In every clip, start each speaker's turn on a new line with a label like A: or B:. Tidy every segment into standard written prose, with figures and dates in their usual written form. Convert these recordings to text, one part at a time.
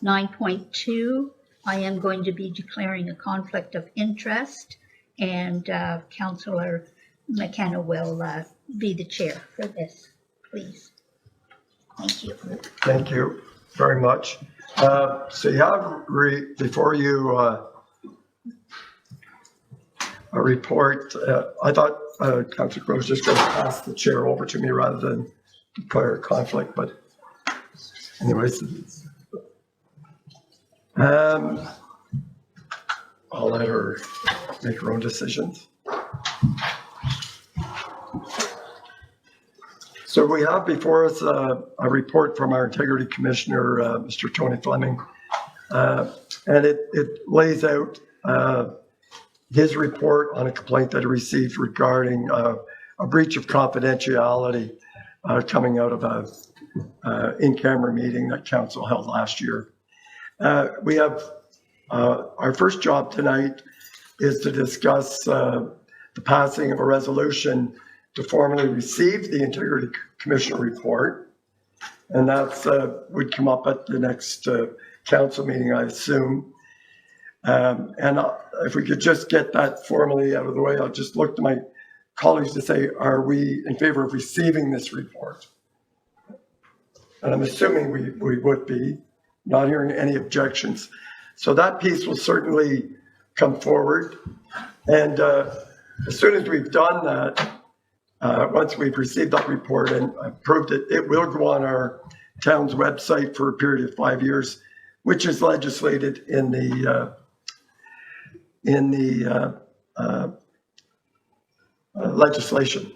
A: 9.2, I am going to be declaring a conflict of interest, and Councillor McKenna will be the chair for this, please. Thank you.
B: Thank you very much. So you have before you a report. I thought Councillor Quinn was just going to pass the chair over to me rather than declare a conflict, but anyways, I'll let her make her own decisions. So we have before us a report from our Integrity Commissioner, Mr. Tony Fleming, and it lays out his report on a complaint that he received regarding a breach of confidentiality coming out of a in-camera meeting that Council held last year. We have our first job tonight is to discuss the passing of a resolution to formally receive the Integrity Commissioner report, and that's would come up at the next council meeting, I assume. And if we could just get that formally out of the way, I'll just look to my colleagues to say, are we in favor of receiving this report? And I'm assuming we would be, not hearing any objections. So that piece will certainly come forward. And as soon as we've done that, once we've received that report and approved it, it will go on our town's website for a period of 5 years, which is legislated in the legislation.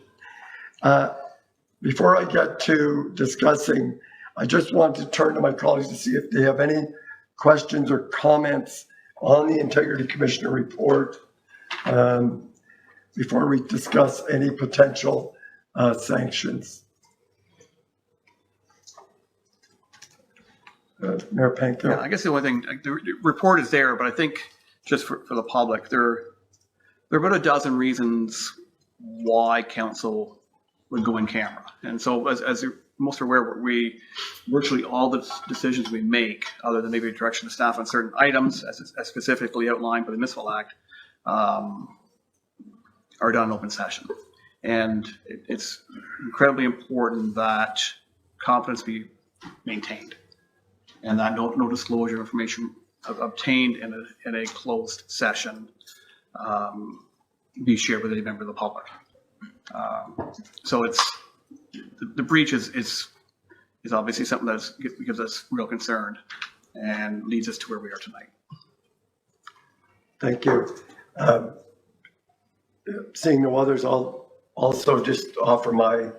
B: Before I get to discussing, I just want to turn to my colleagues to see if they have any questions or comments on the Integrity Commissioner report before we discuss any potential sanctions. Mayor Panko.
C: Yeah, I guess the only thing, the report is there, but I think just for the public, there are about a dozen reasons why council would go in camera. And so as you're most aware, virtually all the decisions we make, other than maybe a direction of staff on certain items, as specifically outlined by the Municipal Act, are done in open session. And it's incredibly important that confidence be maintained and that no disclosure information obtained in a closed session be shared with any member of the public. So the breach is obviously something that gives us real concern and leads us to where we are tonight.
B: Thank you. Seeing no others, I'll also just offer my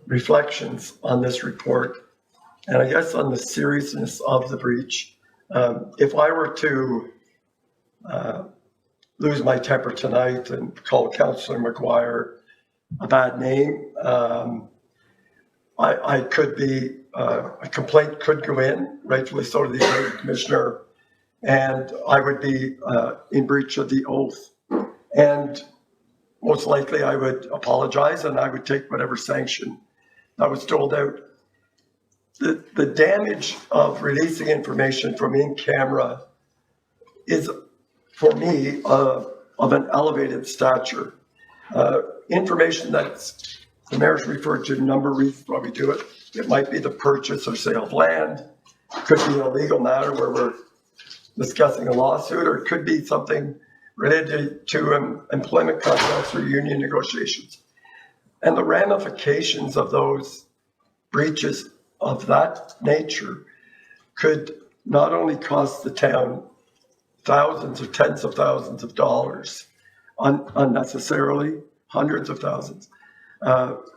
B: reflections on this report, and I guess on the seriousness of the breach. If I were to lose my temper tonight and call Councillor McGuire a bad name, I could be, a complaint could go in, rightfully so, to the Integrity Commissioner, and I would be in breach of the oath. And most likely I would apologize and I would take whatever sanction that was doled out. The damage of releasing information from in camera is, for me, of an elevated stature. Information that's, the mayor's referred to a number of reasons why we do it. It might be the purchase or sale of land. It could be a legal matter where we're discussing a lawsuit, or it could be something related to employment contracts or union negotiations. And the ramifications of those breaches of that nature could not only cost the town thousands or tens of thousands of dollars unnecessarily, hundreds of thousands,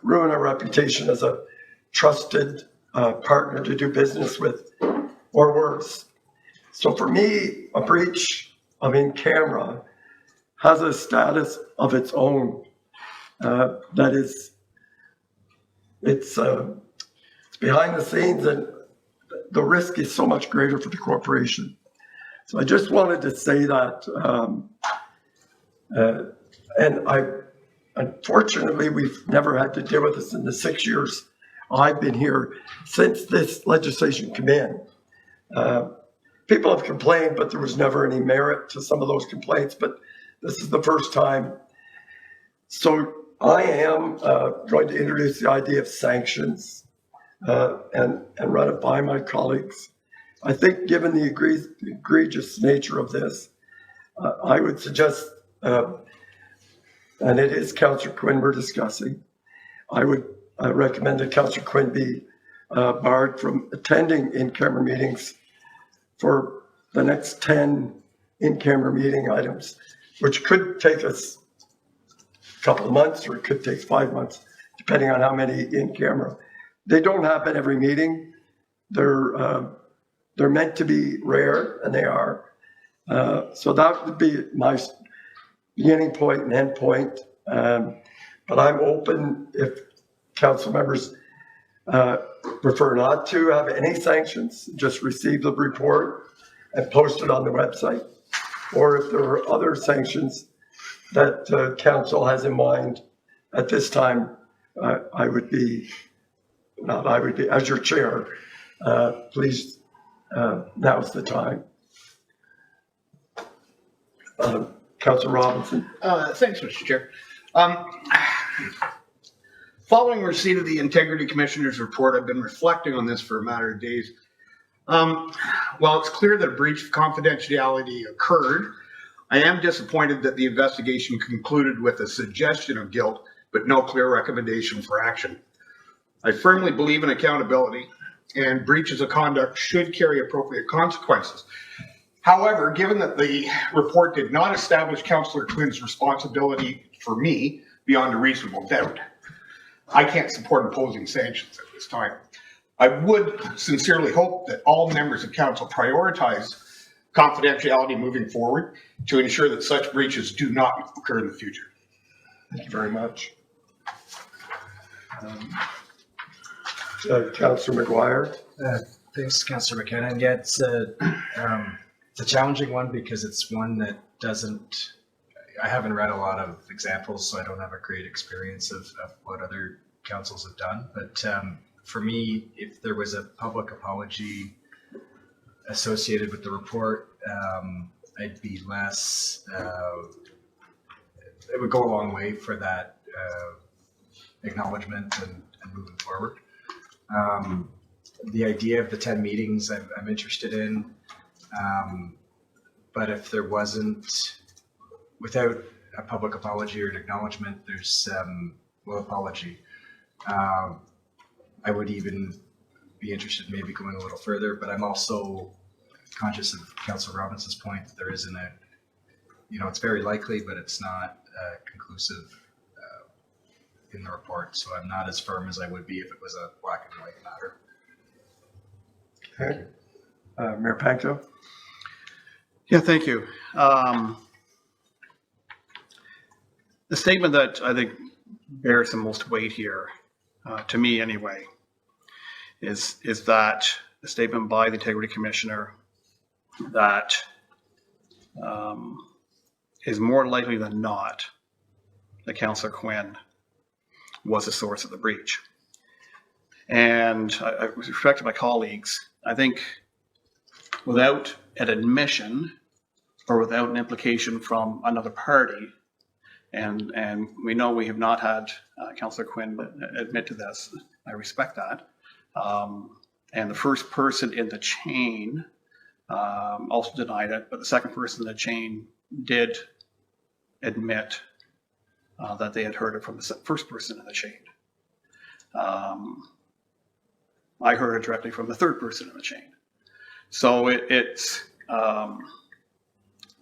B: ruin our reputation as a trusted partner to do business with, or worse. So for me, a breach of in camera has a status of its own. That is, it's behind the scenes, and the risk is so much greater for the corporation. So I just wanted to say that, and unfortunately, we've never had to deal with this in the 6 years I've been here since this legislation came in. People have complained, but there was never any merit to some of those complaints, but this is the first time. So I am going to introduce the idea of sanctions and run it by my colleagues. I think given the egregious nature of this, I would suggest, and it is Councillor Quinn we're discussing, I would recommend that Councillor Quinn be barred from attending in-camera meetings for the next 10 in-camera meeting items, which could take us a couple of months or it could take 5 months, depending on how many in-camera. They don't happen every meeting. They're meant to be rare, and they are. So that would be my beginning point and end point. But I'm open if council members prefer not to have any sanctions, just receive the report and post it on the website. Or if there are other sanctions that council has in mind at this time, I would be, as your chair, please, now's the time. Councillor Robinson.
D: Thanks, Mr. Chair. Following receipt of the Integrity Commissioner's report, I've been reflecting on this for a matter of days. While it's clear that a breach of confidentiality occurred, I am disappointed that the investigation concluded with a suggestion of guilt, but no clear recommendation for action. I firmly believe in accountability, and breaches of conduct should carry appropriate consequences. However, given that the report did not establish Councillor Quinn's responsibility for me beyond a reasonable doubt, I can't support imposing sanctions at this time. I would sincerely hope that all members of council prioritize confidentiality moving forward to ensure that such breaches do not occur in the future.
B: Thank you very much. Councillor McGuire.
E: Thanks, Councillor McKenna. And yeah, it's a challenging one because it's one that doesn't, I haven't read a lot of examples, so I don't have a great experience of what other councils have done. But for me, if there was a public apology associated with the report, I'd be less, it would go a long way for that acknowledgement and moving forward. The idea of the 10 meetings I'm interested in, but if there wasn't, without a public apology or an acknowledgement, there's well, apology. I would even be interested in maybe going a little further, but I'm also conscious of Councillor Robinson's point that there isn't a, it's very likely, but it's not conclusive in the report. So I'm not as firm as I would be if it was a black and white matter.
B: Okay. Mayor Panko.
C: Yeah, thank you. The statement that I think bears the most weight here, to me anyway, is that the statement by the Integrity Commissioner that is more likely than not that Councillor Quinn was the source of the breach. And with respect to my colleagues, I think without an admission or without an implication from another party, and we know we have not had Councillor Quinn admit to this, I respect that. And the first person in the chain also denied it, but the second person in the chain did admit that they had heard it from the first person in the chain. I heard it directly from the third person in the chain. So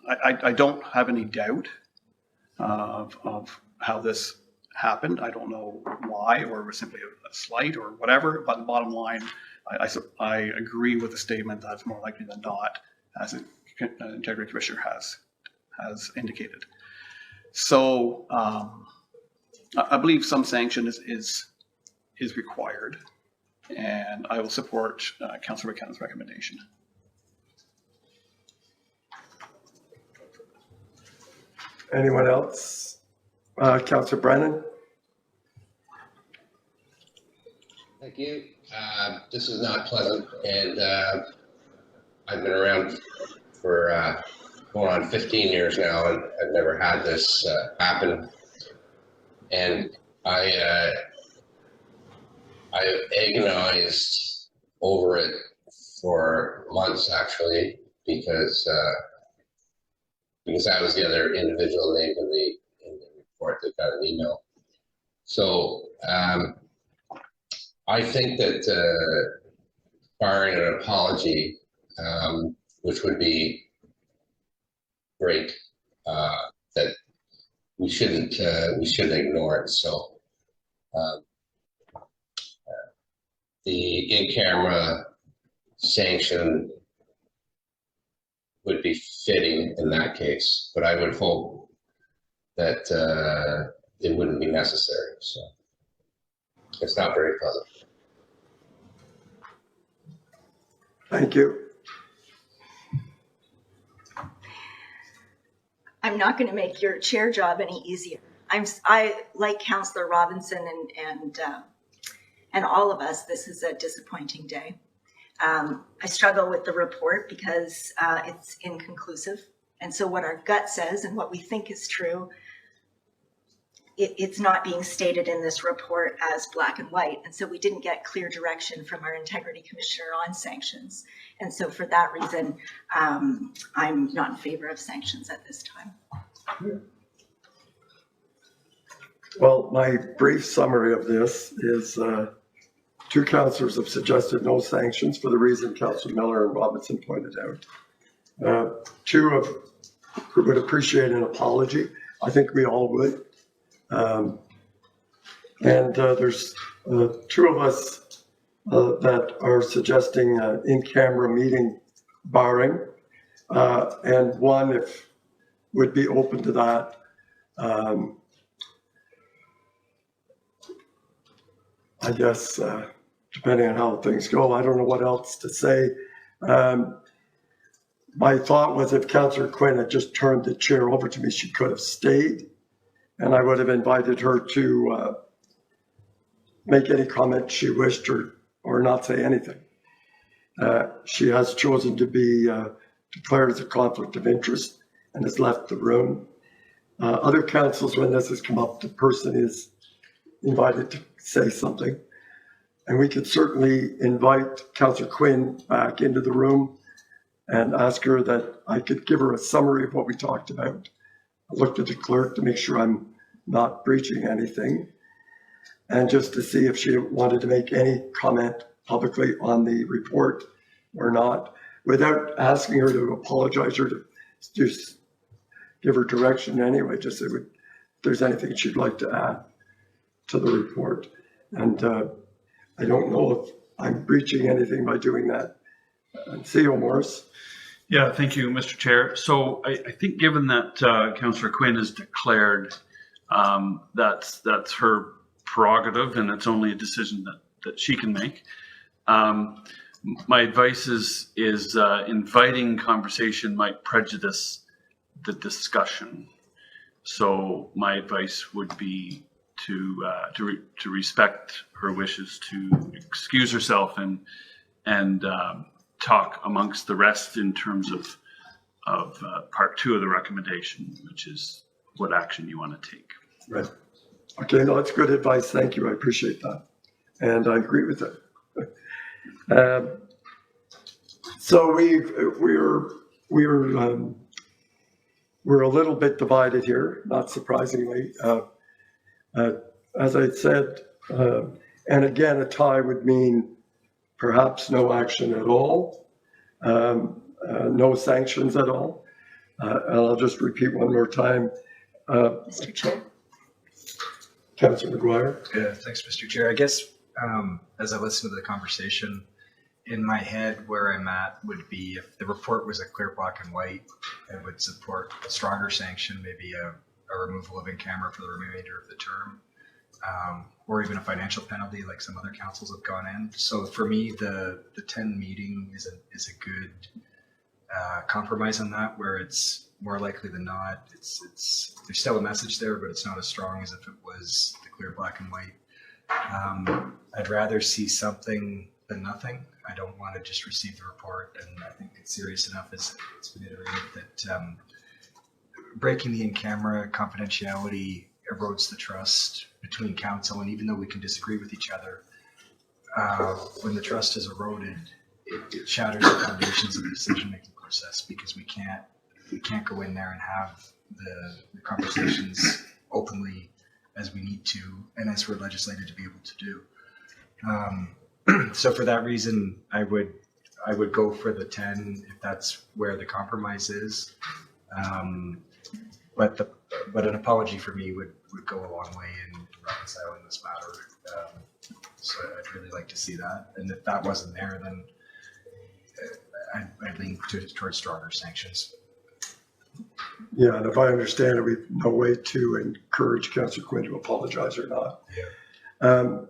C: I don't have any doubt of how this happened. I don't know why, or it was simply a slight or whatever, but the bottom line, I agree with the statement that it's more likely than not, as the Integrity Commissioner has indicated. So I believe some sanction is required, and I will support Councillor McKenna's recommendation.
B: Anyone else? Councillor Brennan?
F: Thank you. This is not pleasant, and I've been around for going on 15 years now, and I've never had this happen. And I agonized over it for months, actually, because I was the other individual named in the report that got an email. So I think that barring an apology, which would be great, that we shouldn't ignore it. So the in-camera sanction would be fitting in that case, but I would hope that it wouldn't be necessary. So it's not very pleasant.
B: Thank you.
G: I'm not going to make your chair job any easier. I like Councillor Robinson and all of us. This is a disappointing day. I struggle with the report because it's inconclusive, and so what our gut says and what we think is true, it's not being stated in this report as black and white, and so we didn't get clear direction from our integrity commissioner on sanctions, and so for that reason, I'm not in favor of sanctions at this time.
B: Well, my brief summary of this is two councillors have suggested no sanctions for the reason Councillor Miller and Robinson pointed out. Two would appreciate an apology. I think we all would. And there's two of us that are suggesting in-camera meeting barring, and one if would be open to that. I guess depending on how things go, I don't know what else to say. My thought was if Councillor Quinn had just turned the chair over to me, she could have stayed, and I would have invited her to make any comment she wished or not say anything. She has chosen to be declared as a conflict of interest and has left the room. Other councils, when this has come up, the person is invited to say something. And we could certainly invite Councillor Quinn back into the room and ask her that I could give her a summary of what we talked about. I looked at the clerk to make sure I'm not breaching anything, and just to see if she wanted to make any comment publicly on the report or not, without asking her to apologize or to just give her direction anyway, just say if there's anything she'd like to add to the report. And I don't know if I'm breaching anything by doing that. CEO Morris.
H: Yeah, thank you, Mr. Chair. So I think given that Councillor Quinn has declared that's her prerogative and it's only a decision that she can make, my advice is inviting conversation might prejudice the discussion. So my advice would be to respect her wishes to excuse herself and talk amongst the rest in terms of part 2 of the recommendation, which is what action you want to take.
B: Right. Okay, no, that's good advice. Thank you. I appreciate that. And I agree with it. So we're a little bit divided here, not surprisingly. As I said, and again, a tie would mean perhaps no action at all, no sanctions at all. And I'll just repeat one more time.
G: Mr. Chair.
B: Councillor McGuire.
E: Yeah, thanks, Mr. Chair. I guess as I listen to the conversation, in my head where I'm at would be if the report was a clear black and white, I would support a stronger sanction, maybe a removal of in-camera for the remainder of the term, or even a financial penalty like some other councils have gone in. So for me, the 10 meeting is a good compromise on that, where it's more likely than not, there's still a message there, but it's not as strong as if it was the clear black and white. I'd rather see something than nothing. I don't want to just receive the report, and I think it's serious enough as it's been iterated that breaking the in-camera confidentiality erodes the trust between council, and even though we can disagree with each other, when the trust is eroded, it shatters the foundations of the decision-making process, because we can't go in there and have the conversations openly as we need to, and as we're legislated to be able to do. So for that reason, I would go for the 10 if that's where the compromise is. But an apology for me would go a long way in reconciling this matter. So I'd really like to see that. And if that wasn't there, then I'd lean towards stronger sanctions.
B: Yeah, and if I understand it, we've no way to encourage Councillor Quinn to apologize or not.
E: Yeah.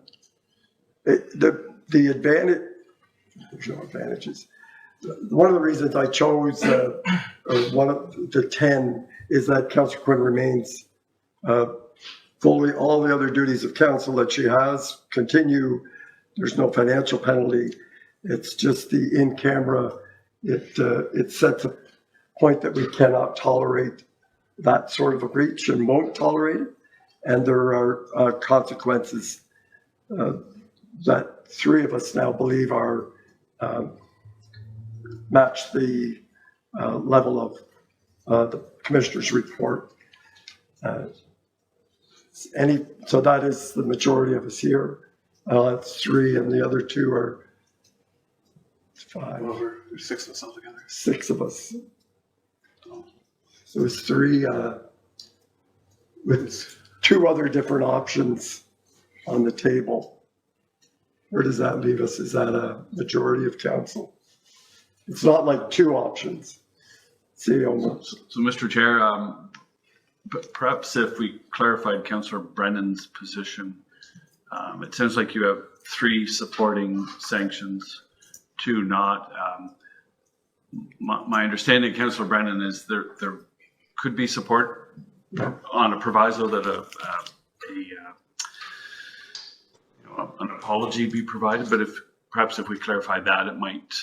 B: The advantage, there's no advantages. One of the reasons I chose one of the 10 is that Councillor Quinn remains fully, all the other duties of council that she has continue. There's no financial penalty. It's just the in-camera, it sets a point that we cannot tolerate that sort of a breach and won't tolerate it. And there are consequences that 3 of us now believe are match the level of the commissioner's report. So that is the majority of us here. That's 3, and the other 2 are 5.
C: Well, there's 6 of us altogether.
B: 6 of us. So it's 3 with 2 other different options on the table. Where does that leave us? Is that a majority of council? It's not like 2 options. See, almost.
H: So Mr. Chair, perhaps if we clarified Councillor Brennan's position, it sounds like you have 3 supporting sanctions, 2 not. My understanding, Councillor Brennan, is there could be support on a proviso that an apology be provided, but perhaps if we clarify that, it might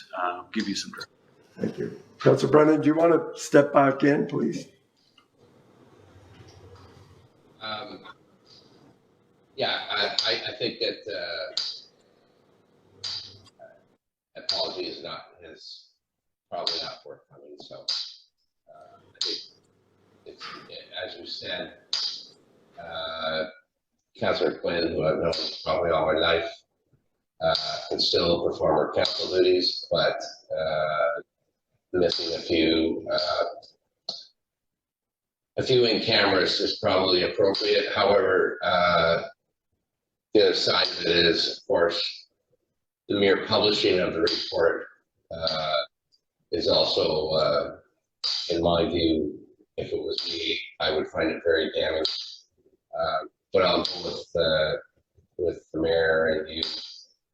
H: give you some direction.
B: Thank you. Councillor Brennan, do you want to step back in, please?
F: I think that apology is probably not forthcoming. So I think it's, as you said, Councillor Quinn, who I've known probably all my life, can still perform her council duties, but missing a few in cameras is probably appropriate. However, the other side of it is, of course, the mere publishing of the report is also, in my view, if it was me, I would find it very damning. But I'll go with the mayor and you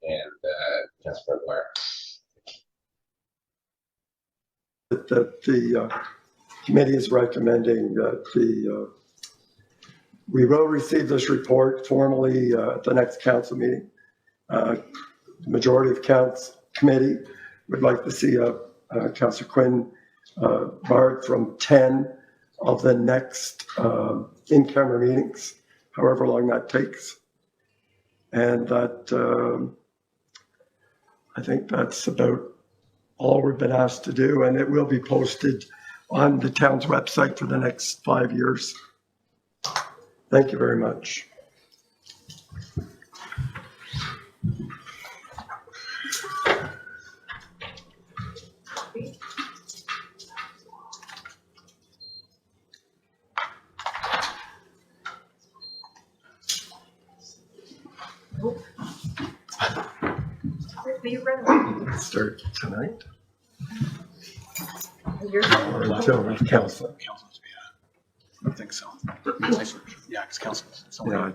F: and Councillor Blair.
B: That the committee is recommending that we will receive this report formally at the next council meeting. The majority of committee would like to see Councillor Quinn barred from 10 of the next in-camera meetings, however long that takes. And that, I think that's about all we've been asked to do, and it will be posted on the town's website for the next 5 years. Thank you very much. Start tonight or until the council.
C: Council's, yeah. I think so. Yeah, it's council.
B: Yeah,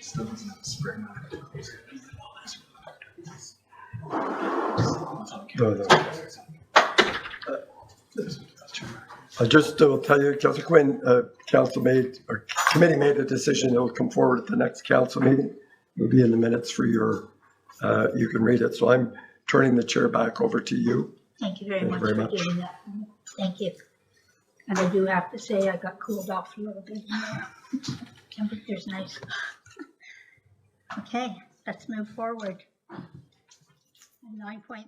E: Still doesn't have a spring on it.
B: No. I just will tell you, Councillor Quinn, committee made a decision. It'll come forward at the next council meeting. It'll be in the minutes for your, you can read it. So I'm turning the chair back over to you.
A: Thank you very
B: Thank you
A: much
B: very
A: for
B: much.
A: doing that. Thank you. And I do have to say, I got cooled off a little bit. Temperature's nice. Okay, let's move forward. 9.3.